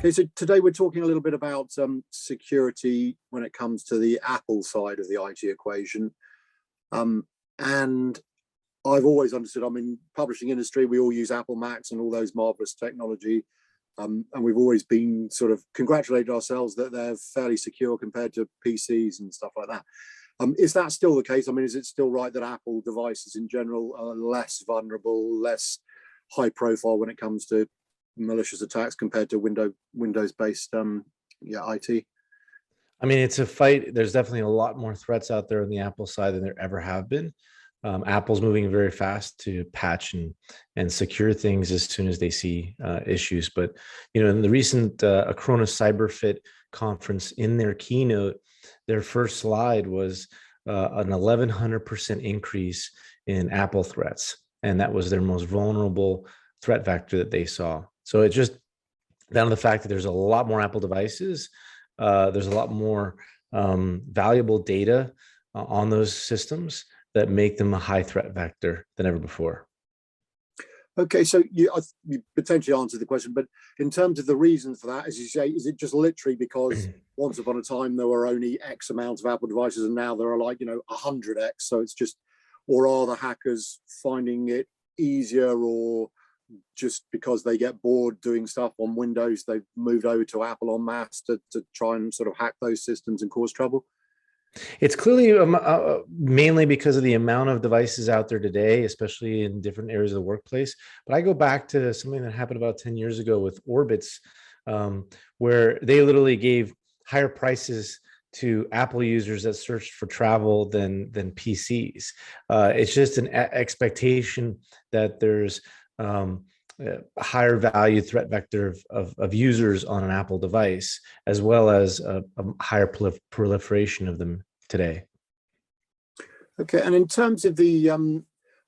Okay, so today we're talking a little bit about security when it comes to the Apple side of the IT equation. And I've always understood, I mean, publishing industry, we all use Apple Macs and all those marvelous technology. And we've always been sort of congratulated ourselves that they're fairly secure compared to PCs and stuff like that. Is that still the case? I mean, is it still right that Apple devices in general are less vulnerable, less high profile when it comes to malicious attacks compared to Windows-based IT? I mean, it's a fight. There's definitely a lot more threats out there on the Apple side than there ever have been. Apple's moving very fast to patch and secure things as soon as they see issues. But, you know, in the recent Acronis CyberFit conference, in their keynote, their first slide was an 1,100% increase in Apple threats. And that was their most vulnerable threat vector that they saw. So it's just down to the fact that there's a lot more Apple devices. There's a lot more valuable data on those systems that make them a high threat vector than ever before. Okay, so you potentially answered the question, but in terms of the reason for that, as you say, is it just literally because once upon a time there were only X amount of Apple devices and now there are like, 100X, so it's just, or are the hackers finding it easier, or just because they get bored doing stuff on Windows, they've moved over to Apple en masse to try and sort of hack those systems and cause trouble? It's clearly mainly because of the amount of devices out there today, especially in different areas of the workplace. But I go back to something that happened about 10 years ago with Orbitz, where they literally gave higher prices to Apple users that searched for travel than PCs. It's just an expectation that there's a higher value threat vector of users on an Apple device, as well as a higher proliferation of them today. Okay, and in terms of the,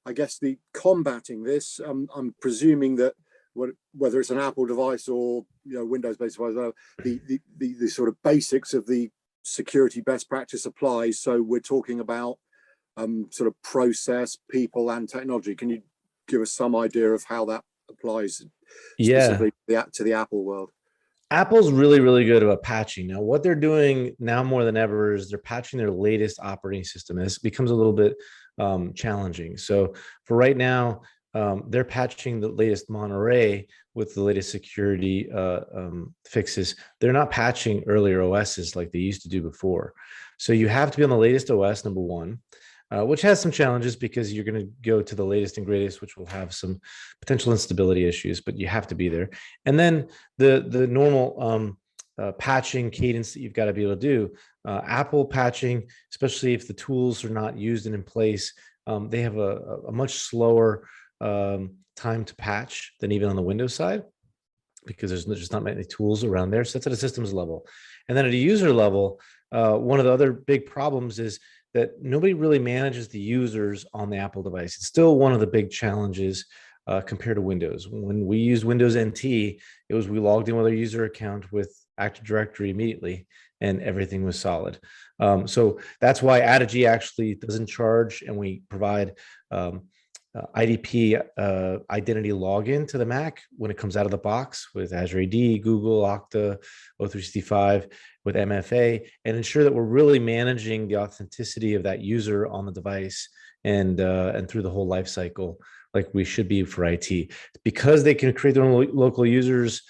I guess the combating this, I'm presuming that whether it's an Apple device or Windows-based device, the sort of basics of the security best practice applies. So we're talking about sort of process, people, and technology. Can you give us some idea of how that applies specifically to the Apple world? Apple's really, really good about patching. Now, what they're doing now more than ever is they're patching their latest operating system. And this becomes a little bit challenging. So for right now, they're patching the latest Monterey with the latest security fixes. They're not patching earlier OSs like they used to do before. So you have to be on the latest OS, number one. Which has some challenges because you're going to go to the latest and greatest, which will have some potential instability issues, but you have to be there. And then the normal patching cadence that you've got to be able to do. Apple patching, especially if the tools are not used and in place, they have a much slower time to patch than even on the Windows side, because there's just not many tools around there. So that's at a systems level. And then at a user level, one of the other big problems is that nobody really manages the users on the Apple device. It's still one of the big challenges compared to Windows. When we used Windows NT, it was we logged in with our user account with Active Directory immediately, and everything was solid. So that's why Addigy actually doesn't charge, and we provide IDP identity login to the Mac when it comes out of the box with Azure AD, Google, Okta, O365 with MFA, and ensure that we're really managing the authenticity of that user on the device and through the whole life cycle like we should be for IT. Because they can create their own local users,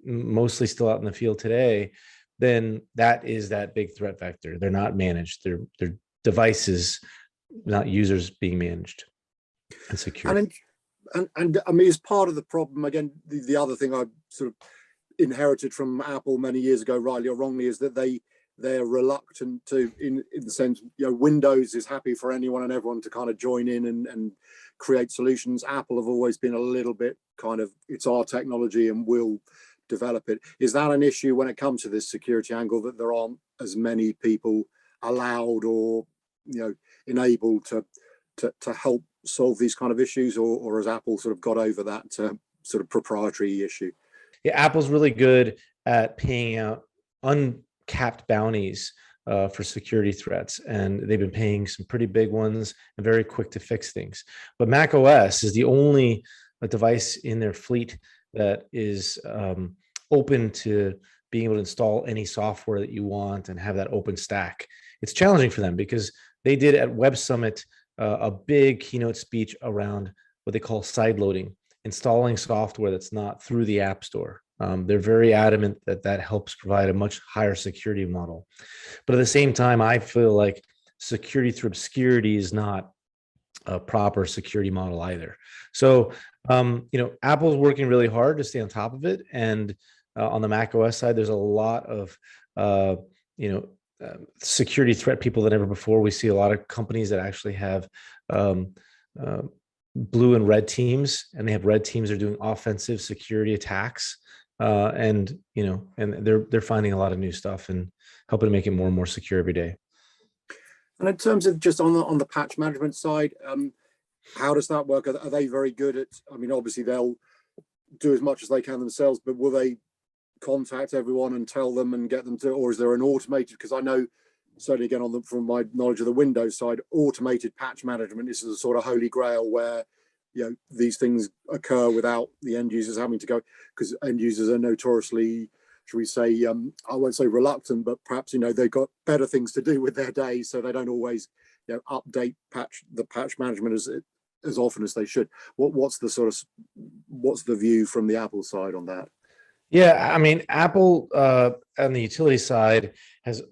mostly still out in the field today, then that is that big threat vector. They're not managed. They're devices, not users being managed and secure. And I mean, as part of the problem, again, the other thing I sort of inherited from Apple many years ago, rightly or wrongly, is that they're reluctant to, in the sense, Windows is happy for anyone and everyone to kind of join in and create solutions. Apple have always been a little bit kind of, it's our technology and we'll develop it. Is that an issue when it comes to this security angle, that there aren't as many people allowed or enabled to help solve these kind of issues, or has Apple sort of got over that sort of proprietary issue? Yeah, Apple's really good at paying out uncapped bounties for security threats, and they've been paying some pretty big ones and very quick to fix things. But Mac OS is the only device in their fleet that is open to being able to install any software that you want and have that open stack. It's challenging for them because they did at Web Summit a big keynote speech around what they call side loading, installing software that's not through the App Store. They're very adamant that that helps provide a much higher security model. But at the same time, I feel like security through obscurity is not a proper security model either. So, Apple's working really hard to stay on top of it. And on the Mac OS side, there's a lot of, security threat people than ever before. We see a lot of companies that actually have blue and red teams, and they have red teams that are doing offensive security attacks. And they're finding a lot of new stuff and helping to make it more and more secure every day. And in terms of just on the patch management side, how does that work? Are they very good at? I mean, obviously they'll do as much as they can themselves, but will they contact everyone and tell them and get them to, or is there an automated? Because I know certainly again from my knowledge of the Windows side, automated patch management is a sort of holy grail where these things occur without the end users having to go, because end users are notoriously, should we say, I won't say reluctant, but perhaps they've got better things to do with their day, so they don't always update the patch management as often as they should. What's the view from the Apple side on that? Yeah, I mean, Apple on the utility side has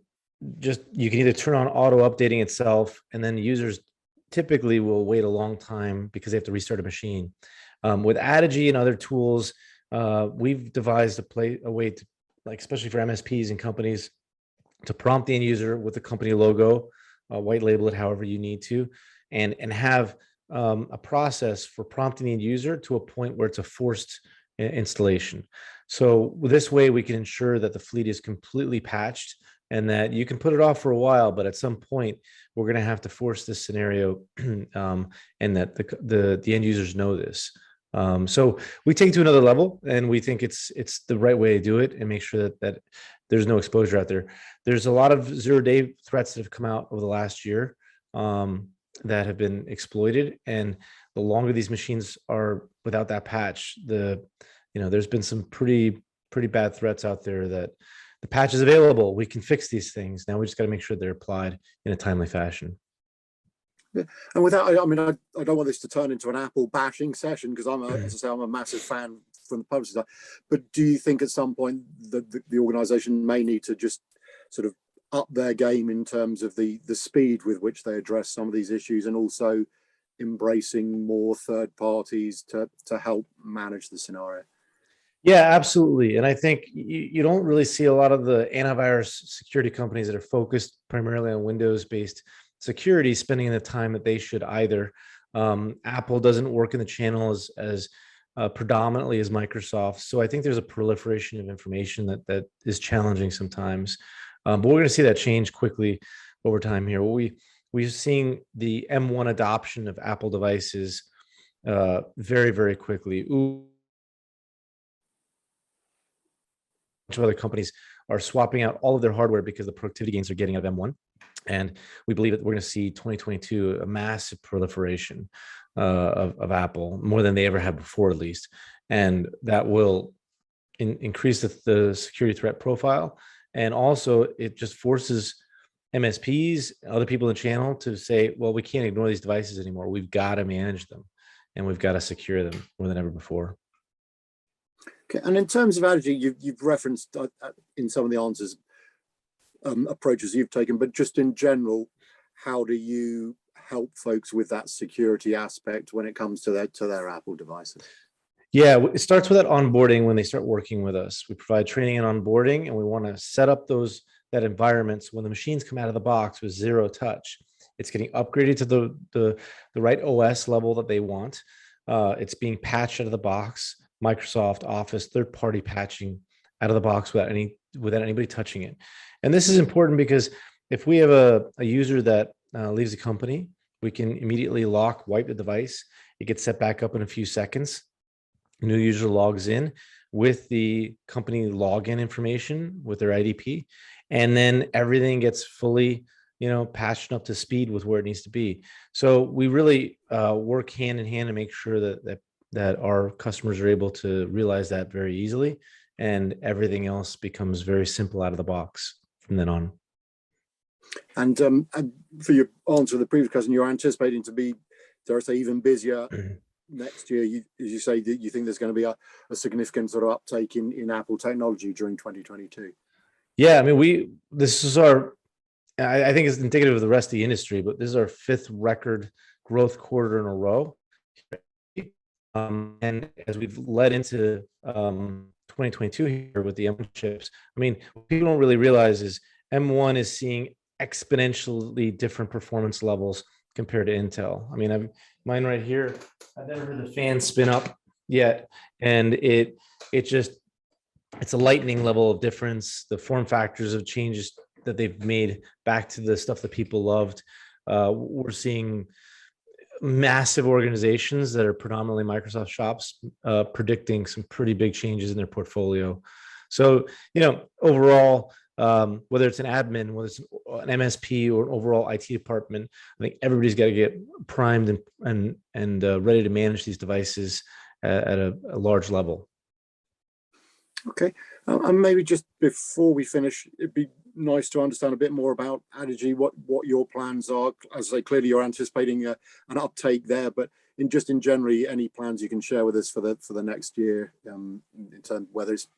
you can either turn on auto updating itself, and then users typically will wait a long time because they have to restart a machine. With Addigy and other tools, we've devised a way to, like, especially for MSPs and companies, to prompt the end user with the company logo, white label it however you need to, and have a process for prompting the end user to a point where it's a forced installation. So this way we can ensure that the fleet is completely patched and that you can put it off for a while, but at some point we're going to have to force this scenario, and that the end users know this. So we take it to another level, and we think it's the right way to do it and make sure that there's no exposure out there. There's a lot of zero-day threats that have come out over the last year that have been exploited, and the longer these machines are without that patch, there's been some pretty bad threats out there that the patch is available. We can fix these things. Now we just got to make sure they're applied in a timely fashion. Yeah. And with that, I don't want this to turn into an Apple bashing session, because as I say, I'm a massive fan from the publisher side. But do you think at some point the organization may need to just sort of up their game in terms of the speed with which they address some of these issues, and also embracing more third parties to help manage the scenario? Yeah, absolutely. And I think you don't really see a lot of the antivirus security companies that are focused primarily on Windows-based security spending the time that they should either. Apple doesn't work in the channel as predominantly as Microsoft. So I think there's a proliferation of information that is challenging sometimes. But we're going to see that change quickly over time here. We're seeing the M1 adoption of Apple devices very, very quickly. Of other companies are swapping out all of their hardware because the productivity gains are getting out of M1. And we believe that we're going to see 2022 a massive proliferation of Apple, more than they ever had before, at least. And that will increase the security threat profile. And also it just forces MSPs, other people in the channel, to say, well, we can't ignore these devices anymore. We've got to manage them, and we've got to secure them more than ever before. Okay. And in terms of Addigy, you've referenced in some of the answers approaches you've taken, but just in general, how do you help folks with that security aspect when it comes to their Apple devices? Yeah, it starts with that onboarding when they start working with us. We provide training and onboarding, and we want to set up that environment so when the machines come out of the box with zero touch, it's getting upgraded to the right OS level that they want. It's being patched out of the box. Microsoft Office third-party patching out of the box without anybody touching it. And this is important because if we have a user that leaves the company, we can immediately wipe the device. It gets set back up in a few seconds. New user logs in with the company login information with their IDP, and then everything gets fully patched up to speed with where it needs to be. So we really work hand in hand to make sure that our customers are able to realize that very easily and everything else becomes very simple out of the box from then on. And for your answer to the previous question, you're anticipating to be, dare I say, even busier next year. As you say, you think there's going to be a significant sort of uptake in Apple technology during 2022. Yeah, I mean, this is our, I think it's indicative of the rest of the industry, but this is our 5th record growth quarter in a row. And as we've led into 2022 here with the M1 chips, I mean, what people don't really realize is M1 is seeing exponentially different performance levels compared to Intel. I mean, mine right here, I've never heard the fan spin up yet, and it's a lightning level of difference. The form factors of changes that they've made back to the stuff that people loved. We're seeing massive organizations that are predominantly Microsoft shops predicting some pretty big changes in their portfolio. So, overall, whether it's an admin, whether it's an MSP or an overall IT department, I think everybody's got to get primed and ready to manage these devices at a large level. Okay, and maybe just before we finish, it'd be nice to understand a bit more about Addigy, what your plans are. As I say, clearly you're anticipating an uptake there, but in general, any plans you can share with us for the next year, in terms whether it's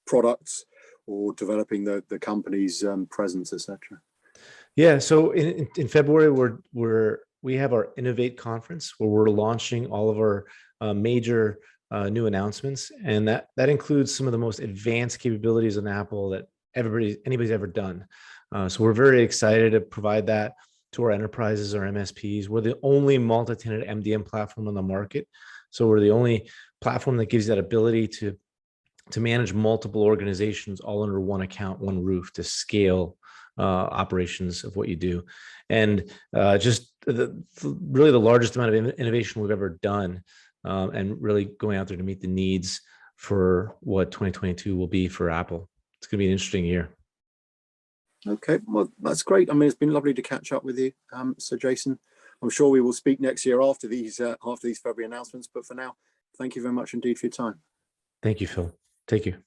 products or developing the company's presence, etc. Yeah, so in February we have our Innovate conference where we're launching all of our major new announcements, and that includes some of the most advanced capabilities on Apple that anybody's ever done. So we're very excited to provide that to our enterprises, our MSPs. We're the only multi-tenant MDM platform on the market, so we're the only platform that gives you that ability to manage multiple organizations all under one account, one roof, to scale operations of what you do, and just really the largest amount of innovation we've ever done. And really going out there to meet the needs for what 2022 will be for Apple. It's going to be an interesting year. Okay, well, that's great. I mean, it's been lovely to catch up with you, Sir Jason. I'm sure we will speak next year after these February announcements. But for now, thank you very much indeed for your time. Thank you, Phil. Take care.